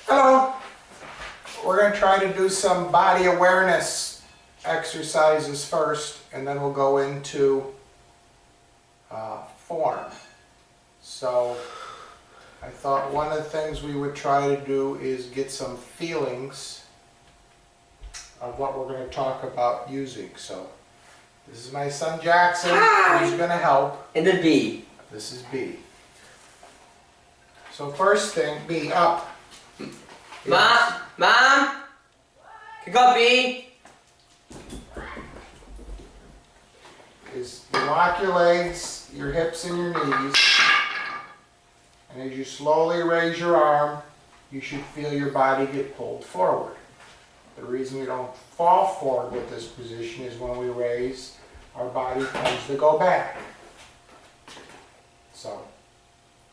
Hello. We're going to try to do some body awareness exercises first, and then we'll go into form. So I thought one of the things we would try to do is get some feelings of what we're going to talk about using. So this is my son Jackson. Hi. He's going to help. And then B. This is B. So first thing, B, up. Mom? Pick up B. Is you lock your legs, your hips and your knees, and as you slowly raise your arm, you should feel your body get pulled forward. The reason we don't fall forward with this position is when we raise, our body tends to go back. So,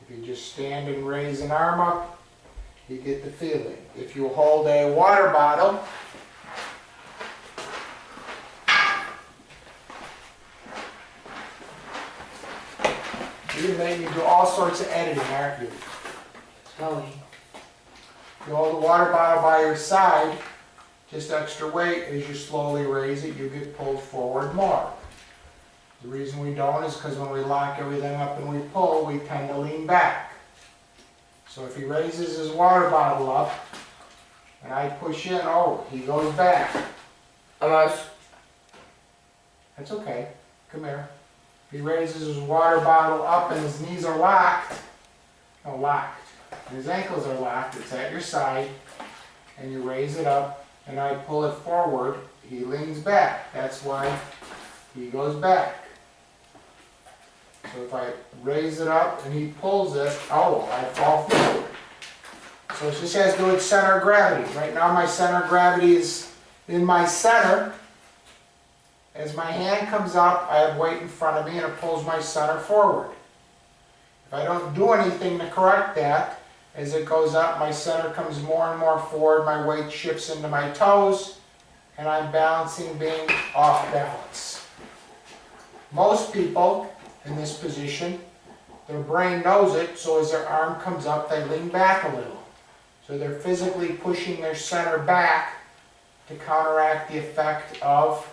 if you just stand and raise an arm up, you get the feeling. If you hold a water bottle, you're making do all sorts of editing, aren't you? Slowly. You hold the water bottle by your side, just extra weight. As you slowly raise it, you get pulled forward more. The reason we don't is because when we lock everything up and we pull, we tend to lean back. So if he raises his water bottle up, and I push in, oh, he goes back. Almost. That's okay. Come here. If he raises his water bottle up and his knees are locked, and his ankles are locked, it's at your side, and you raise it up, and I pull it forward, he leans back. That's why he goes back. So if I raise it up and he pulls it, oh, I fall forward. So it just has to do with center of gravity. Right now my center of gravity is in my center. As my hand comes up, I have weight in front of me and it pulls my center forward. If I don't do anything to correct that, as it goes up, my center comes more and more forward, my weight shifts into my toes, and I'm balancing being off balance. Most people in this position, their brain knows it, so as their arm comes up, they lean back a little. So they're physically pushing their center back to counteract the effect of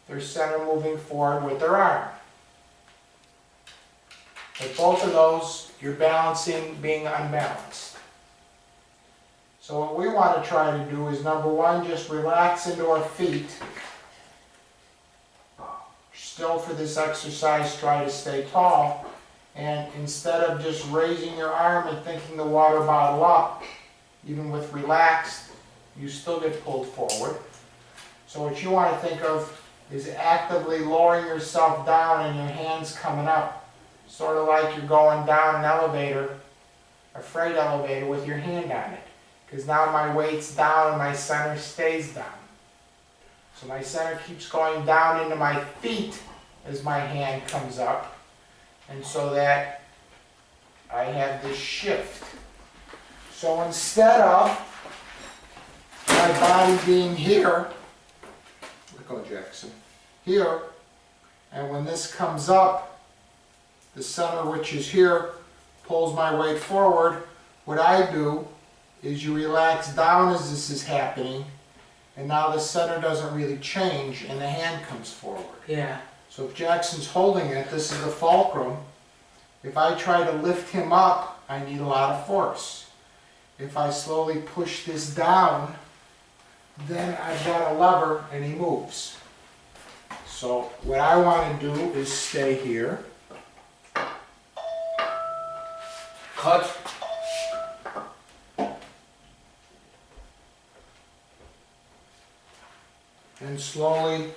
their center moving forward with their arm. But both of those, you're balancing being unbalanced. So what we want to try to do is, number one, just relax into our feet. Still for this exercise, try to stay tall. And instead of just raising your arm and thinking the water bottle up, even with relaxed, you still get pulled forward. So what you want to think of is actively lowering yourself down and your hands coming up. Sort of like you're going down an elevator, a freight elevator, with your hand on it. Because now my weight's down and my center stays down. So my center keeps going down into my feet as my hand comes up. And so that I have this shift. So instead of my body being here, look go Jackson, here, and when this comes up, the center, which is here, pulls my weight forward, what I do is you relax down as this is happening, and now the center doesn't really change and the hand comes forward. Yeah. So if Jackson's holding it, this is the fulcrum. If I try to lift him up, I need a lot of force. If I slowly push this down, then I've got a lever and he moves. So what I want to do is stay here. Cut. And slowly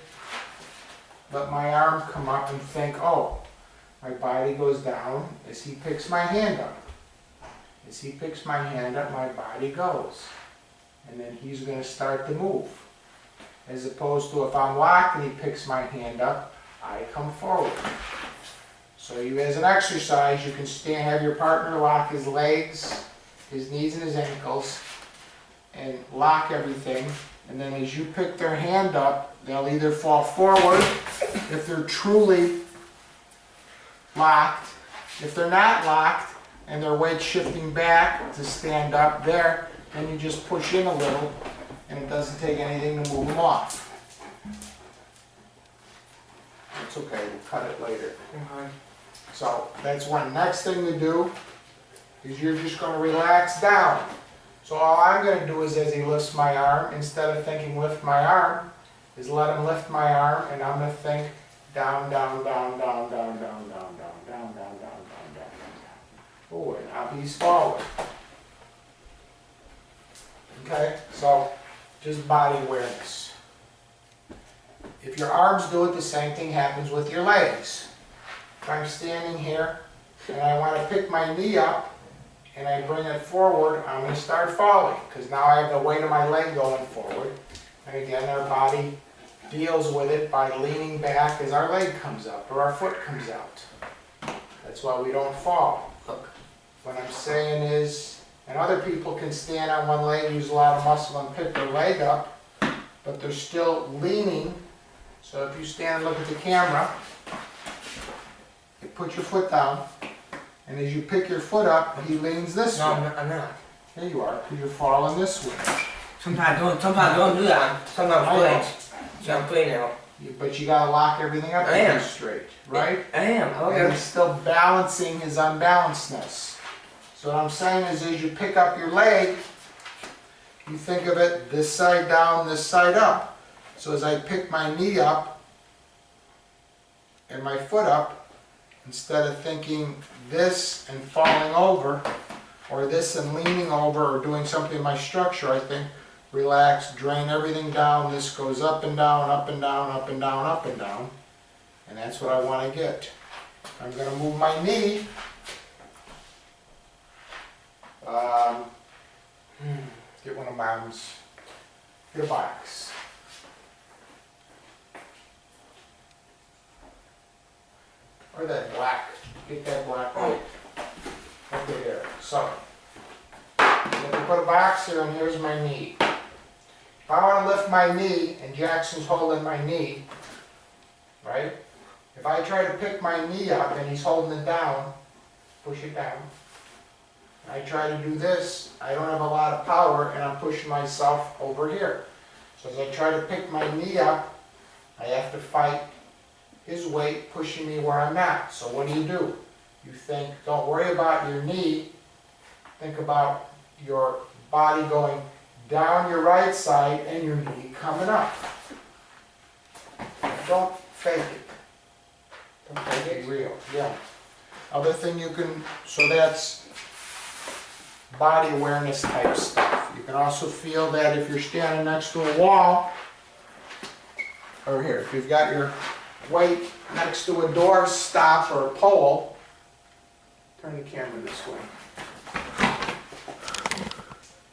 let my arm come up and think, oh, my body goes down as he picks my hand up. As he picks my hand up, my body goes. And then he's going to start to move. As opposed to if I'm locked and he picks my hand up, I come forward. So you, as an exercise, you can stand, have your partner lock his legs, his knees and his ankles, and lock everything. And then as you pick their hand up, they'll either fall forward if they're truly locked. If they're not locked and their weight's shifting back to stand up there, then you just push in a little, and it doesn't take anything to move them off. It's okay, we'll cut it later. So that's one. Next thing to do is you're just going to relax down. So all I'm going to do is as he lifts my arm, instead of thinking lift my arm, is let him lift my arm, and I'm going to think down, down, down, down, down, down, down, down, down, down, down, down, down, down. Forward. Now he's forward. Okay? So just body awareness. If your arms do it, the same thing happens with your legs. If I'm standing here and I want to pick my knee up and I bring it forward, I'm going to start falling because now I have the weight of my leg going forward. And again, our body deals with it by leaning back as our leg comes up or our foot comes out. That's why we don't fall. Look, what I'm saying is, and other people can stand on one leg, use a lot of muscle and pick their leg up, but they're still leaning. So if you stand and look at the camera, you put your foot down, and as you pick your foot up, he leans this way. No, I'm not. There you are, because you're falling this way. Sometimes don't do that. Sometimes I play. know. So I'm playing now. But you gotta lock everything up I and am. be straight, right? I am. And Okay. he's still balancing his unbalancedness. So what I'm saying is as you pick up your leg, you think of it this side down, this side up. So as I pick my knee up and my foot up, instead of thinking this and falling over, or this and leaning over, or doing something in my structure, I think relax, drain everything down, this goes up and down, up and down, up and down, up and down. And that's what I want to get. I'm going to move my knee. Get one of Mom's. Get a box. Or that black. Get that black one. Okay, there. So, I'm going to put a box here, and here's my knee. If I want to lift my knee, and Jackson's holding my knee, right? If I try to pick my knee up and he's holding it down, push it down. I try to do this, I don't have a lot of power and I'm pushing myself over here. So as I try to pick my knee up, I have to fight his weight pushing me where I'm not. So what do? You think, don't worry about your knee, think about your body going down your right side and your knee coming up. Don't fake it. Don't fake it. Be real. Yeah. Other thing you can, so that's body awareness type stuff. You can also feel that if you're standing next to a wall, or here, if you've got your weight next to a door stop or a pole, turn the camera this way.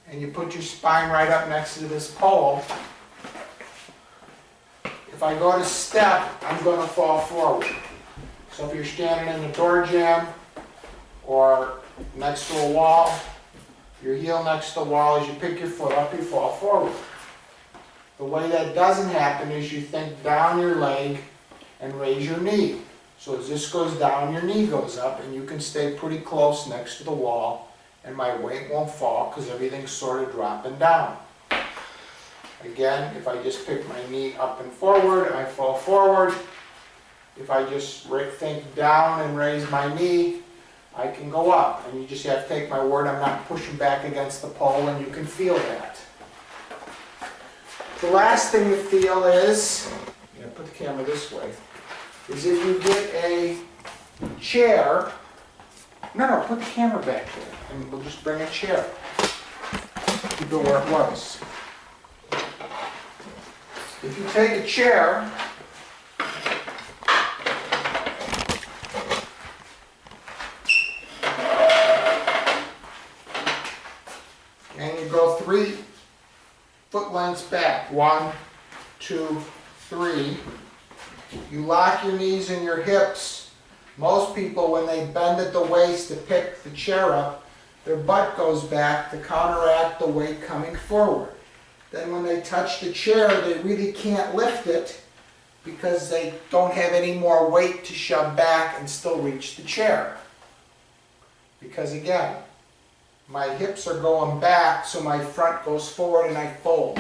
And you put your spine right up next to this pole. If I go to step, I'm going to fall forward. So if you're standing in the door jamb or next to a wall, your heel next to the wall, as you pick your foot up, you fall forward. The way that doesn't happen is you think down your leg and raise your knee. So as this goes down, your knee goes up, and you can stay pretty close next to the wall, and my weight won't fall because everything's sort of dropping down. Again, if I just pick my knee up and forward, I fall forward. If I just think down and raise my knee, I can go up. And you just have to take my word, I'm not pushing back against the pole, and you can feel that. The last thing to feel is, put the camera this way, is if you get a chair, no, put the camera back there, and we'll just bring a chair. Keep it where it was. If you take a chair, and you go 3 foot lengths back, 1, 2, 3. You lock your knees and your hips. Most people, when they bend at the waist to pick the chair up, their butt goes back to counteract the weight coming forward. Then when they touch the chair, they really can't lift it because they don't have any more weight to shove back and still reach the chair. Because again, my hips are going back, so my front goes forward and I fold.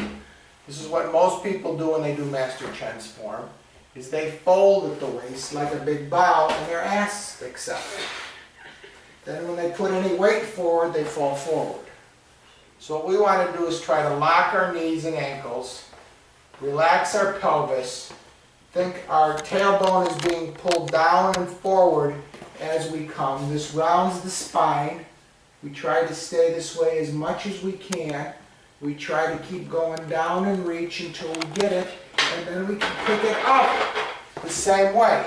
This is what most people do when they do Master Chen's form, is they fold at the waist like a big bow and their ass sticks up. Then when they put any weight forward, they fall forward. So what we want to do is try to lock our knees and ankles, relax our pelvis, think our tailbone is being pulled down and forward as we come. This rounds the spine. We try to stay this way as much as we can. We try to keep going down and reach until we get it, and then we can pick it up the same way.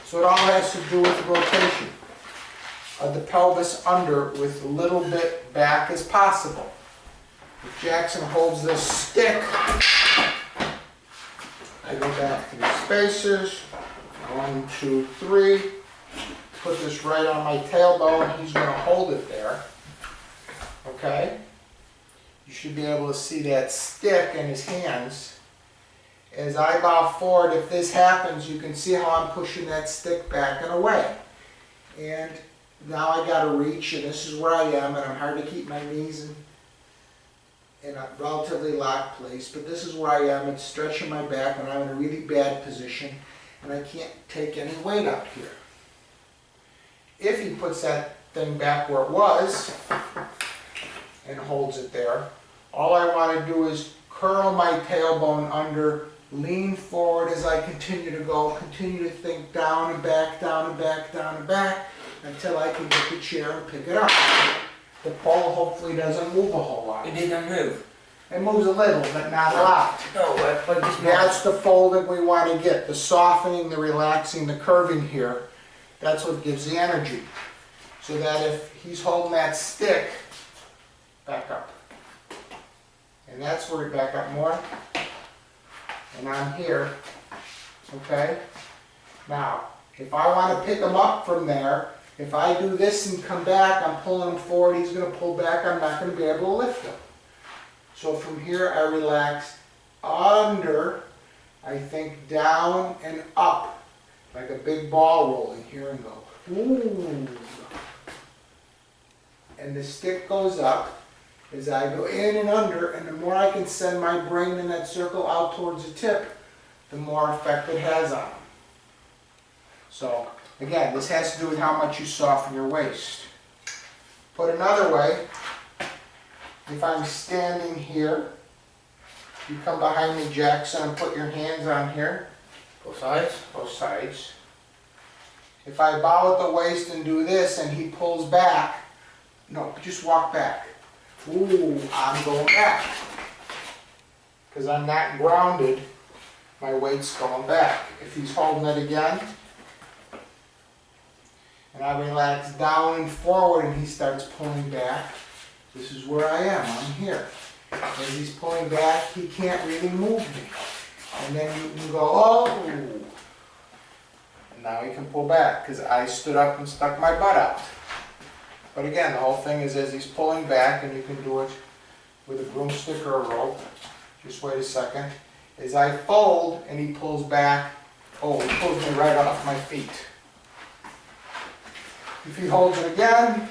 So it all has to do with rotation of the pelvis under with a little bit back as possible. If Jackson holds this stick, I go back to the spacers. 1, 2, 3. Put this right on my tailbone. He's going to hold it there. Okay? You should be able to see that stick in his hands. As I bow forward, if this happens, you can see how I'm pushing that stick back and away. And now I got to reach, and this is where I am, and I'm hard to keep my knees in a relatively locked place, but this is where I am. It's stretching my back, and I'm in a really bad position, and I can't take any weight up here. If he puts that thing back where it was and holds it there, all I want to do is curl my tailbone under, lean forward as I continue to go, continue to think down and back, down and back, down and back, until I can get the chair and pick it up. The pole hopefully doesn't move a whole lot. It didn't move. It moves a little, but not a lot. No, but this That's the folding we want to get, the softening, the relaxing, the curving here. That's what gives the energy. So that if he's holding that stick, back up. And that's where we back up more. And I'm here, okay? Now, if I want to pick him up from there, if I do this and come back, I'm pulling him forward, he's going to pull back, I'm not going to be able to lift him. So from here I relax under, I think down and up, like a big ball rolling, here and go. Ooh. And the stick goes up as I go in and under, and the more I can send my brain in that circle out towards the tip, the more effect it has on him. So, again, this has to do with how much you soften your waist. Put another way, if I'm standing here, you come behind me, Jackson, and put your hands on here. both sides. Both sides. If I bow at the waist and do this and he pulls back, no, just walk back. Ooh, I'm going back. Because I'm not grounded, my weight's going back. If he's holding it again, and I relax down and forward and he starts pulling back, this is where I am, I'm here. As he's pulling back, he can't really move me. And then you can go, oh, and now he can pull back because I stood up and stuck my butt out. But again, the whole thing is as he's pulling back, and you can do it with a broomstick or a rope. Just wait a second. As I fold and he pulls back, oh, he pulls me right off my feet. If he holds it again,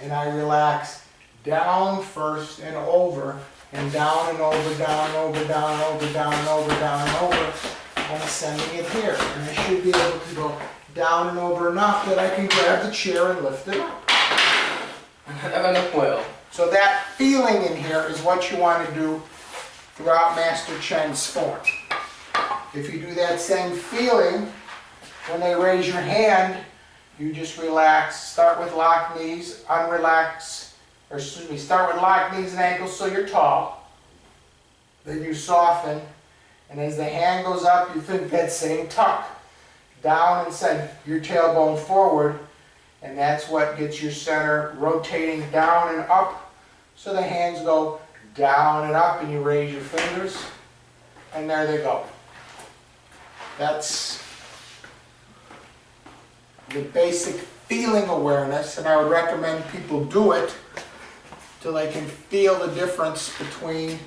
and I relax down first and over, and down and over, down and over, down and over, down and over, down and over, I'm sending it here. And I should be able to go down and over enough that I can grab the chair and lift it up. So that feeling in here is what you want to do throughout Master Chen's form. If you do that same feeling, when they raise your hand, you just relax. Start with locked knees, unrelax, or excuse me, start with locked knees and ankles so you're tall. Then you soften, and as the hand goes up, you think that same tuck. Down and send your tailbone forward, and that's what gets your center rotating down and up. So the hands go down and up, and you raise your fingers, and there they go. That's the basic feeling awareness, and I would recommend people do it till they can feel the difference between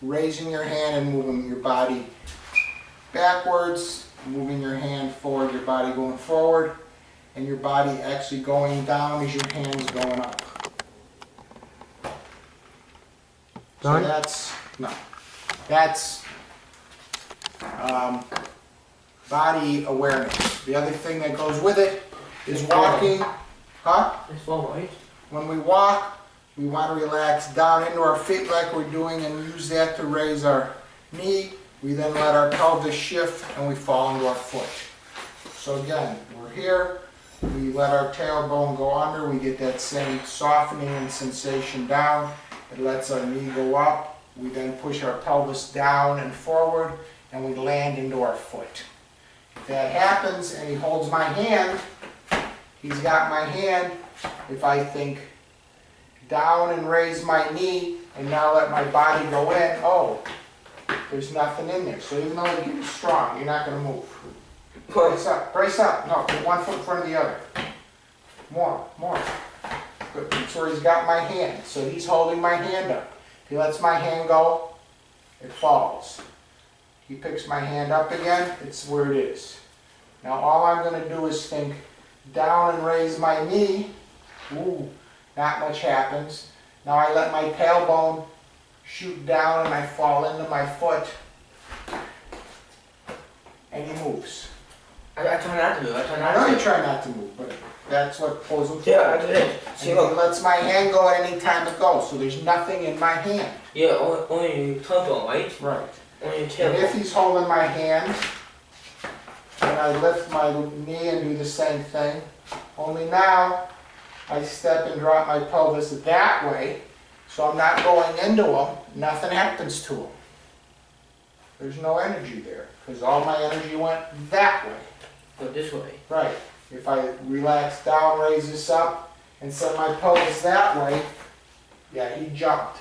raising your hand and moving your body backwards, moving your hand forward, your body going forward, and your body actually going down as your hands going up. So Done? that's body awareness. The other thing that goes with it is walking. Huh? It's fall, right? When we walk, we want to relax down into our feet like we're doing and use that to raise our knee. We then let our pelvis shift and we fall into our foot. So again, we're here, we let our tailbone go under, we get that same softening and sensation down. It lets our knee go up. We then push our pelvis down and forward and we land into our foot. If that happens and he holds my hand, he's got my hand. If I think down and raise my knee and now let my body go in, oh, there's nothing in there. So even though you get strong, you're not going to move. Brace up, brace up. No, put one foot in front of the other. More. Good. That's where he's got my hand. So he's holding my hand up. If he lets my hand go, it falls. He picks my hand up again, it's where it is. Now all I'm going to do is think down and raise my knee. Ooh, not much happens. Now I let my tailbone shoot down and I fall into my foot. And he moves. I try not to move. I know you try not to move, but that's what pulls him Yeah, I forward. did. And See, he look. lets my hand go at any time it goes, so there's nothing in my hand. Yeah, only your tailbone, right? Right. Only your And tailbone. if he's holding my hand, and I lift my knee and do the same thing, only now I step and drop my pelvis that way, so I'm not going into him, nothing happens to him. There's no energy there, because all my energy went that way. Go this way. Right. If I relax down, raise this up, and send my pelvis that way, yeah, he jumped.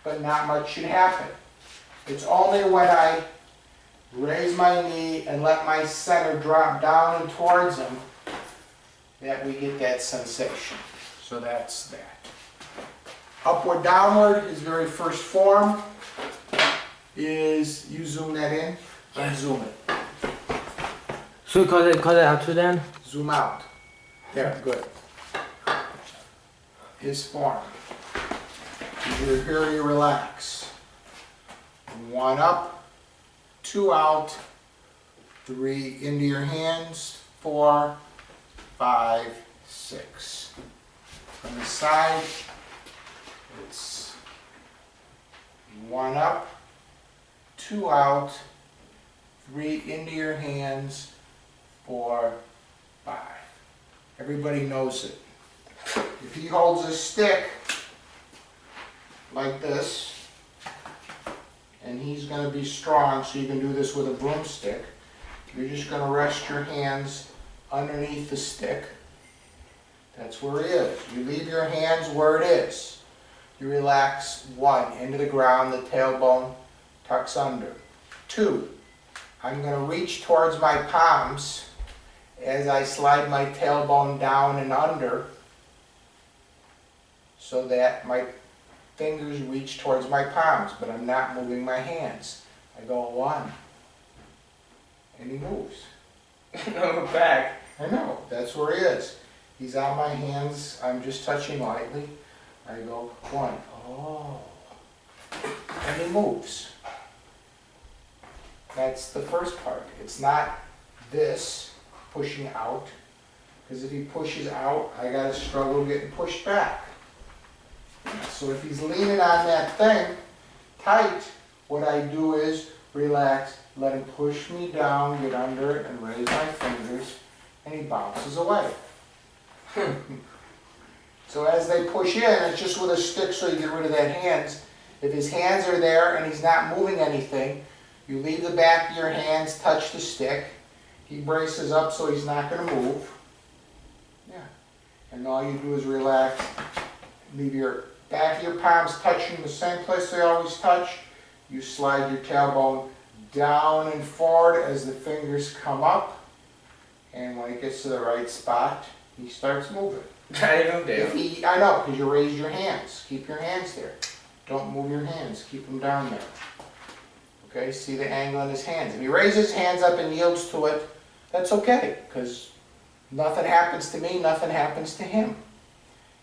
But not much should happen. It's only when I raise my knee and let my center drop down and towards him that we get that sensation. So that's that. Upward downward, his very first form is, you zoom that in, and zoom it. So you cut it out too then? Zoom out. There, good. His form. Here you relax. 1 up, 2 out, 3 into your hands, 4, 5, 6. From the side, it's 1 up, 2 out, 3 into your hands, 4, 5. Everybody knows it. If he holds a stick like this, and he's going to be strong, so you can do this with a broomstick, you're just going to rest your hands underneath the stick. That's where he is. You leave your hands where it is. You relax. 1, into the ground, the tailbone tucks under. 2, I'm going to reach towards my palms as I slide my tailbone down and under so that my fingers reach towards my palms, but I'm not moving my hands. I go 1, and he moves. No, back. I know, that's where he is. He's on my hands, I'm just touching lightly. I go 1, oh, and he moves. That's the first part. It's not this pushing out, because if he pushes out, I gotta struggle getting pushed back. So if he's leaning on that thing tight, what I do is relax, let him push me down, get under it, and raise my fingers, and he bounces away. So as they push in, it's just with a stick so you get rid of that hands. If his hands are there and he's not moving anything, you leave the back of your hands, touch the stick. He braces up so he's not going to move. Yeah. And all you do is relax. Leave your back of your palms touching the same place they always touch. You slide your tailbone down and forward as the fingers come up. And when it gets to the right spot, he starts moving. I don't If do. he, I know, because you raised your hands. Keep your hands there. Don't move your hands. Keep them down there. Okay, see the angle in his hands. If he raises his hands up and yields to it, that's okay, because nothing happens to me, nothing happens to him.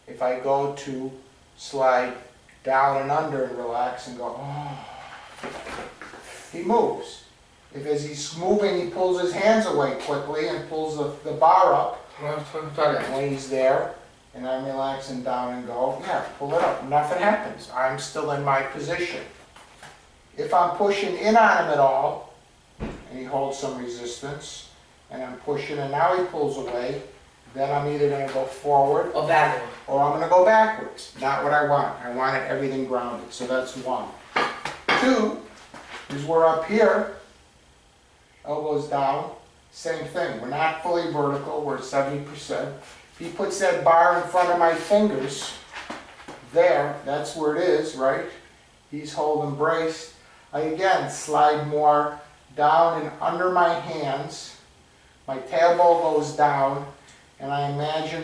If I go to slide down and under and relax and go, oh, he moves. If as he's moving, he pulls his hands away quickly and pulls the bar up, and when he's there, and I'm relaxing down and go, yeah, pull it up, nothing happens. I'm still in my position. If I'm pushing in on him at all, and he holds some resistance, and I'm pushing and now he pulls away, then I'm either going to go forward Or backward. or I'm going to go backwards. Not what I want. I wanted everything grounded, so that's one. Two is we're up here, elbows down, same thing. We're not fully vertical, we're 70%. If he puts that bar in front of my fingers, there, that's where it is, right? He's holding braced. I again slide more down and under my hands. My tailbone goes down, and I imagine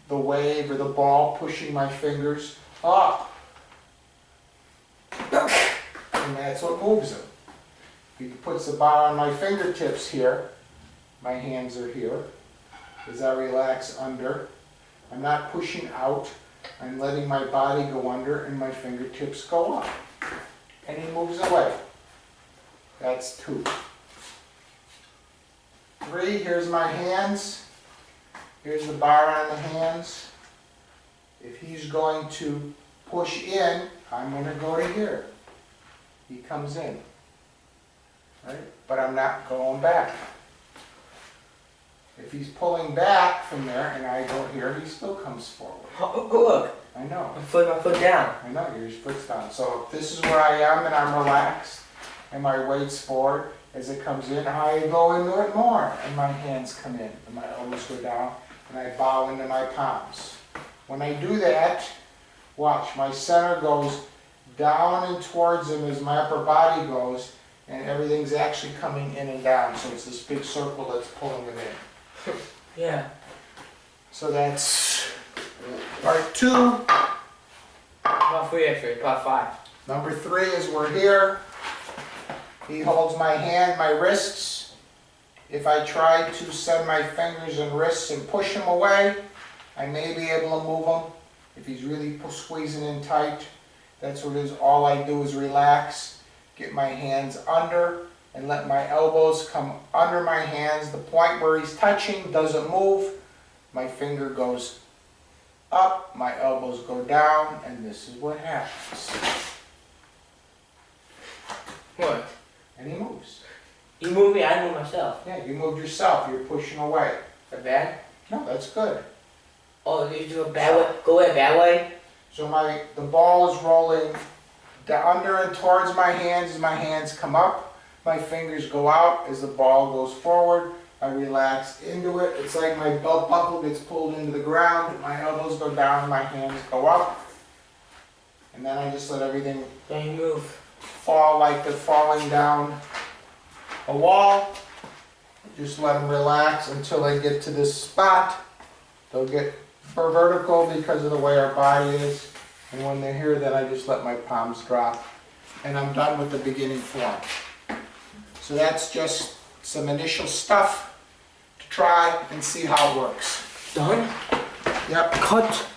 the wave or the ball pushing my fingers up. And that's what moves him. If he puts the bar on my fingertips here, my hands are here. As I relax under, I'm not pushing out, I'm letting my body go under and my fingertips go up. And he moves away. That's two. Three, here's my hands. Here's the bar on the hands. If he's going to push in, I'm going to go to here. He comes in. Right? But I'm not going back. If he's pulling back from there and I go here, he still comes forward. Oh, look. I know. My foot down. I know, your foot's down. So if this is where I am and I'm relaxed and my weight's forward, as it comes in, I go into it more and my hands come in and my elbows go down and I bow into my palms. When I do that, watch, my center goes down and towards him as my upper body goes, and everything's actually coming in and down. So it's this big circle that's pulling it in. Yeah. So that's part two. Part 3 actually, part 5. Number 3 is we're here. He holds my hand, my wrists. If I try to send my fingers and wrists and push him away, I may be able to move him. If he's really squeezing in tight, that's what it is. All I do is relax, get my hands under, and let my elbows come under my hands. The point where he's touching doesn't move. My finger goes up, my elbows go down, and this is what happens. What? And he moves. You move me, I move myself. Yeah, you moved yourself. You're pushing away. Is that bad? No, that's good. Oh, you do a bad way? Go away, bad way? So the ball is rolling down under and towards my hands as my hands come up. My fingers go out as the ball goes forward. I relax into it. It's like my belt buckle gets pulled into the ground. My elbows go down, my hands go up. And then I just let everything Then you move. fall like they're falling down a wall. Just let them relax until they get to this spot. They'll get vertical because of the way our body is. And when they're here, then I just let my palms drop. And I'm done with the beginning form. So that's just some initial stuff to try and see how it works. Done? Yep. Cut.